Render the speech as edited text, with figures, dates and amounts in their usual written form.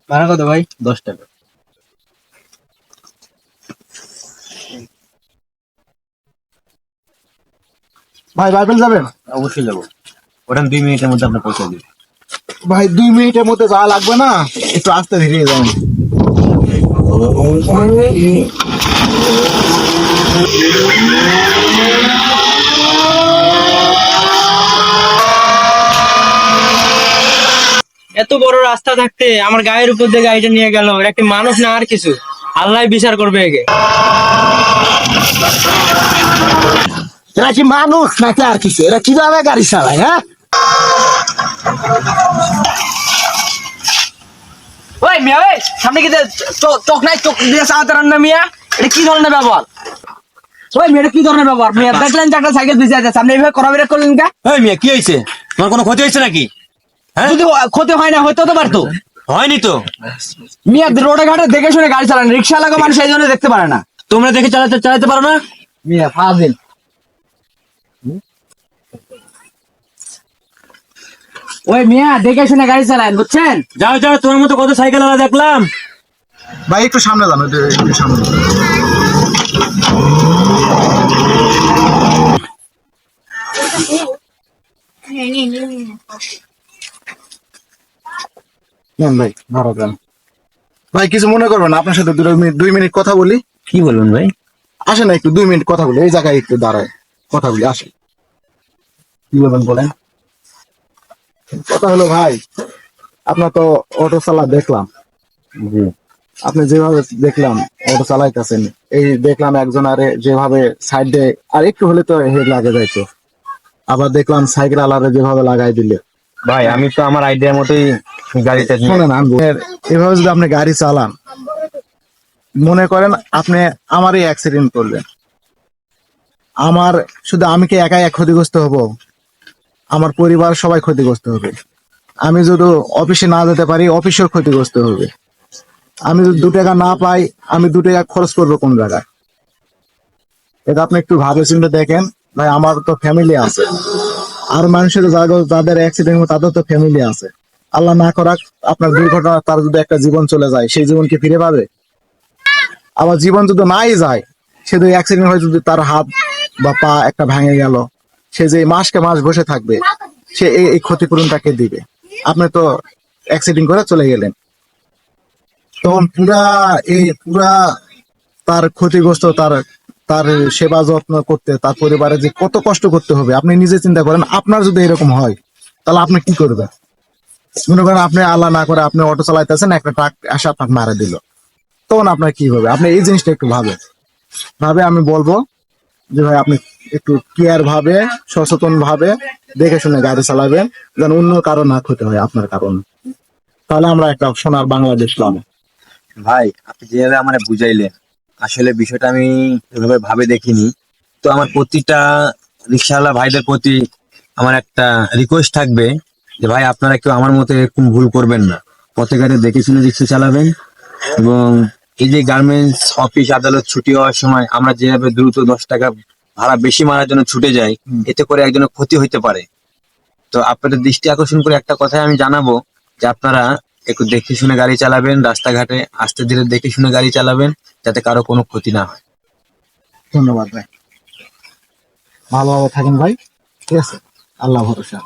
ভাড়া কত ভাই? 10 টাকা। ভাই বাইবেল যাবেন? অবশ্যই যাবো। ওটা 2 মিনিটের মধ্যে আপনার পৌঁছে দিবে। ভাই 2 মিনিটের মধ্যে যাওয়া লাগবে না, একটু আস্তে ধীরে যান। এত বড় রাস্তা থাকতে আমার গায়ের উপর দিয়ে গাড়িটা নিয়ে গেল, এর একটি মানুষ না আর কিছু। আল্লাহ বিচার করবে একে। এরা কি মানুষ নাকি আর কিছু? এরা কিভাবে গাড়ি চালায়? হ্যাঁ, ওই মিয়া, ওই সামনে কি চোখ নাই? চোখ দিয়ে চালাতে রান্না মিয়া, এটা কি ধরনের ব্যবহার? ওই মেয়েটা কি ধরনের ব্যবহার? মেয়ে দেখলেন যে একটা সাইকেল পিছিয়ে আছে, সামনে এইভাবে করাবেরা করলেন কে? এই মিয়া, কি হয়েছে? তোমার কোনো ক্ষতি হয়েছে নাকি? হ্যাঁ, যদি ক্ষতি হয় না হইতো তো পারতো। হয়নি তো। মিয়া রোডে ঘাটে দেখে শুনে গাড়ি চালান, রিক্সা লাগা মানুষ এই জন্য দেখতে পারে না। তোমরা দেখে চালাতে পারো না? মিয়া ফাজিল। ওই মিয়া দেখে শুনে গাড়ি চালান, বুঝছেন? যাও যাও, তোমার মতো কত সাইকেল আলা দেখলাম। ভাই একটু সামনে যান, একটু সামনে। নেন ভাই, ভাড়া দেন। ভাই কিছু মনে করবেন না, আপনার সাথে 2 মিনিট কথা বলি। কি বলুন ভাই? আসেন না, একটু 2 মিনিট কথা বলি, এই জায়গায় একটু দাঁড়ায় কথা বলি, আসেন। কি বলবেন বলেন? কথা হলো ভাই, আপনার তো অটো চালা দেখলাম, জি। আপনি যেভাবে দেখলাম অটো চালাইতেছেন, এই দেখলাম একজন আরে যেভাবে সাইড দিয়ে আর একটু হলে তো হেড লাগে যাইতো, আবার দেখলাম সাইকেল আলারে যেভাবে লাগাই দিলে। ভাই আমি তো আমার আইডিয়ার মতোই গাড়িটা নিয়ে। শোনেন, এভাবে যদি আপনি গাড়ি চালান, মনে করেন আপনি আমারই অ্যাক্সিডেন্ট করলেন, আমার শুধু আমি কি একাই এক ক্ষতিগ্রস্ত হব? আমার পরিবার সবাই ক্ষতিগ্রস্ত হবে। আমি যদি অফিসে না যেতে পারি, অফিসের ক্ষতিগ্রস্ত হবে। আমি যদি 2 টাকা না পাই, আমি 2 টাকা খরচ করবো কোন জায়গায়? এটা আপনি একটু ভাবে চিন্তে দেখেন। ভাই আমার তো ফ্যামিলি আছে, আর মানুষের যাদের অ্যাক্সিডেন্ট তাদের তো ফ্যামিলি আছে। আল্লাহ না করাক আপনার দুর্ঘটনা, তার যদি একটা জীবন চলে যায়, সেই জীবন কি ফিরে পাবে? আবার জীবন যদি নাই যায়, সে যদি অ্যাক্সিডেন্ট হয়ে যদি তার হাত বা পা একটা ভেঙে গেল, সে যে মাসকে মাস বসে থাকবে, সে এই ক্ষতিপূরণটাকে দিবে। আপনি তো অ্যাক্সিডেন্ট করে চলে গেলেন, তখন পুরা তার ক্ষতিগ্রস্ত, তার তার সেবা যত্ন করতে তার পরিবারে যে কত কষ্ট করতে হবে, আপনি নিজে চিন্তা করেন। আপনার যদি এরকম হয়, তাহলে আপনি কি করবেন? মনে করেন আপনি আল্লাহ না করে আপনি অটো চালাইতেছেন, একটা ট্রাক এসে আপনাকে মারা দিল, তখন আপনার কি হবে? আপনি এই জিনিসটা একটু ভাবে আমি বলবো যে ভাই আপনি একটু কেয়ার ভাবে, সচেতন ভাবে দেখে শুনে গাড়ি চালাবেন, যেন অন্য কারো না ক্ষতি হয় আপনার কারণে। তাহলে আমরা একটা সোনার বাংলাদেশ পাবো। ভাই আপনি যেভাবে আমার বুঝাইলেন, আসলে বিষয়টা আমি এভাবে ভাবে দেখিনি। তো আমার প্রতিটা রিক্সাওয়ালা ভাইদের প্রতি আমার একটা রিকোয়েস্ট থাকবে যে ভাই আপনারা কেউ আমার মতো এরকম ভুল করবেন না। পথে ঘাটে দেখে শুনে রিক্সা চালাবেন। এবং এই যে গার্মেন্টস অফিস আদালত ছুটি হওয়ার সময় আমরা যেভাবে দ্রুত 10 টাকা ভাড়া বেশি মারার জন্য ছুটে যাই, এতে করে একজনের ক্ষতি হইতে পারে। তো আপনাদের দৃষ্টি আকর্ষণ করে একটা কথাই আমি জানাবো যে আপনারা একটু দেখে শুনে গাড়ি চালাবেন, রাস্তাঘাটে আস্তে ধীরে দেখে শুনে গাড়ি চালাবেন, যাতে কারো কোনো ক্ষতি না হয়। ধন্যবাদ ভাই, ভালোভাবে থাকেন ভাই, ঠিক আছে? আল্লাহ ভরসা।